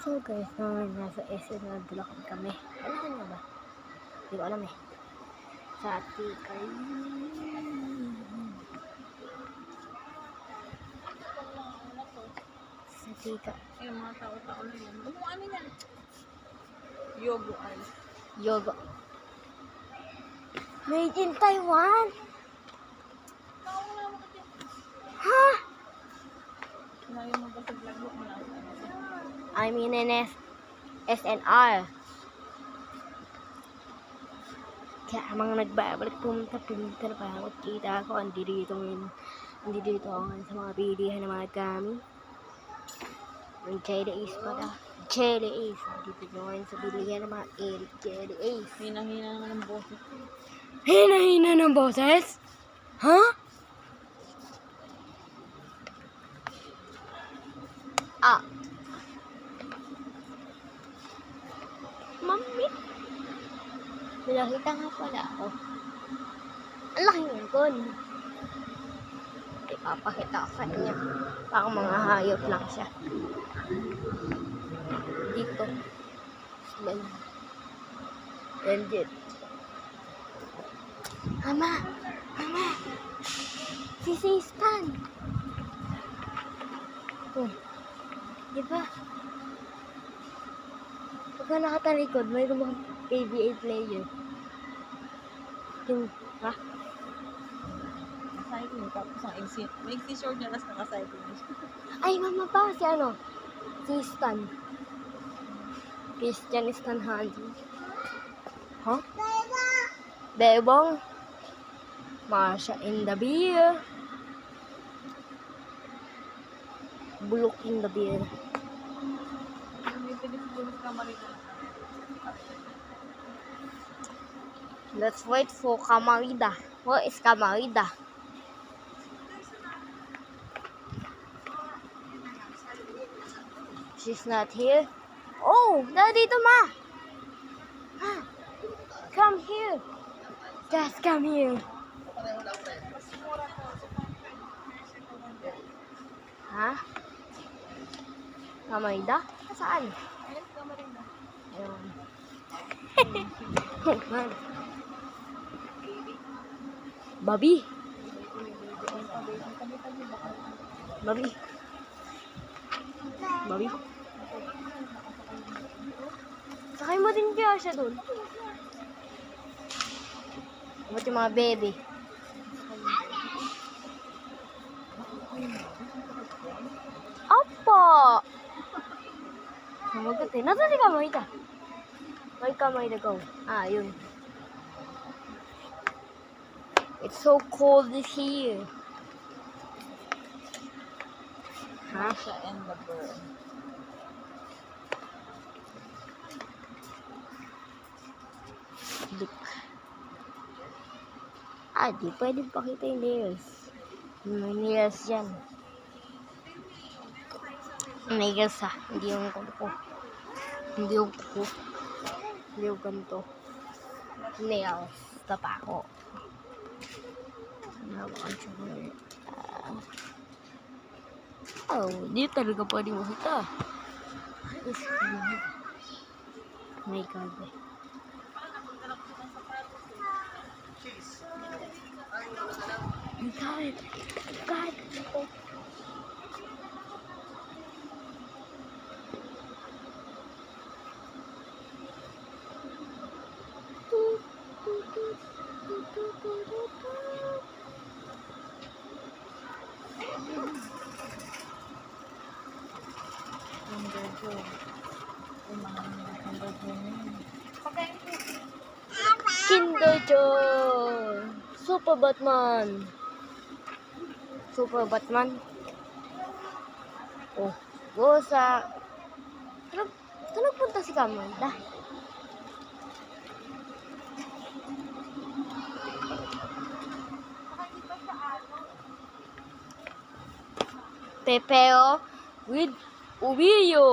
So guys, nasa SM na Bulacan kami. Alam niyo ba? Hindi ko alam eh. Sa Tikay. Sa Tika. Yung mga tao-tao na yan. Ano yan? Yogo ice. Yoga. Made in Taiwan. Ha? Kinayo mo ba sa vlog mo? I mean in SNR. Kaya mga nagbabalik pumunta na parang kita ko hindi dito ako sa mga bilihan ng mga gamit. Ang Jelly Ace pala. Jelly Ace. Dito ngayon sa bilihan ng mga Jelly Ace. Hina-hina naman ang boses. Hina-hina ng boses? Ha? Ah. Mami. Nakita nga pala ako. Ang laki ng kon. Ipapakita ko sa inyo. Parang mga hayop lang siya. Dito. Slime. And dito. Mama! Mama! Sisistan! Oh. Diba? Pagka nakatalikod, may mga ABA player. Yung, ha? Cycling. Tapos ang exit. May t-shirt niya nas naka-cycling. Ay, mama pa, si ano? Si Stan. Christian Stan Hanji. Huh? Bebong. Marsha in the beer. Bulok in the beer. May pinipulot ka marito. Let's wait for Camarida. Where is Camarida? She's not here. Oh, nandito ma. Come here. Just come here. Ha? Camarida? Saan? Ayun, ka marito. Ayun. Bobby. Bobby. Bobby. Sakay mo din kaya siya dun. Ba't yung mga baby? Apa! Namagat eh. Nasaan si Kamayda? May Kamayda go. Ah, yun. It's so cold here. Marsha and the bird. Look. Ah, di pwede pakita yung nails. May nails dyan. Nails ah. Hindi yung kuko. Hindi yung kuko. Hindi yung ganito. Nails. Tapako. Oh, di talaga pwede makita. My God. God. God. Oh. Kinder Joy! Super Batman! Super Batman? Oh, go sa... Saan nagpunta si Kamayda? Pepeo with Ubiyo!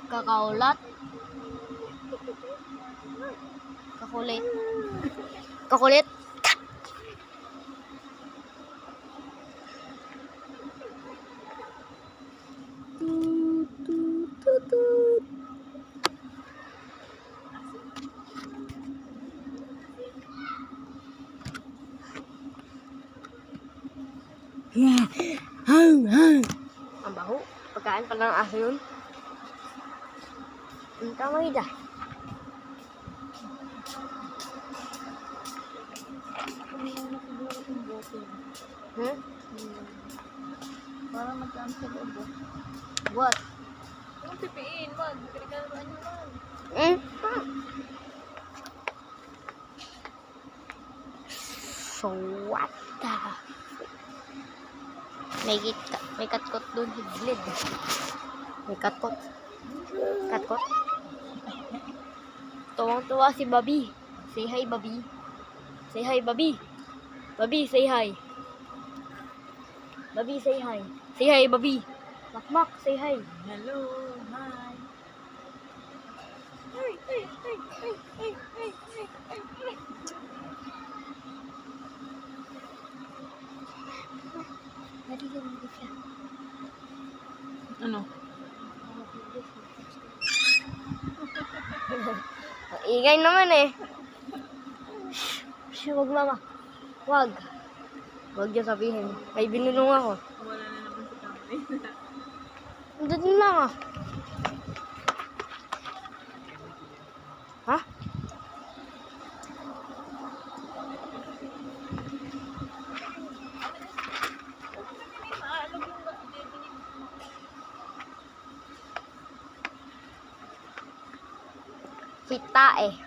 Kakaulat Kakulit. Kakulit. Tut, tut, tut, tut. Ang baho. Pagkain pala ng aso yun. Ang tama yun ah. Hmm? Para magkaan sa loob. What? Yung pipiin, man. Pinagkaroon nyo, man. Hmm? So what the? May katkot doon sa gilid. May katkot. Katkot. Tuwang-tuwa si Bobby. Say hi, Bobby. Say hi, Bobby. Bobby, say hi. Bobby, say hi. Say hi, Bobby. Makmak, say hi. Hello, hi. Ay, ay, ay, ay, ay, ay, ay, ay, ay. Narinig siya. Ano? Ang ingay naman eh. Shh, wag mama. Wag. Wag niya sabihin. May binulong ako. Wala na naman sa kamay. Andun din lang ah. Ha? Kita eh.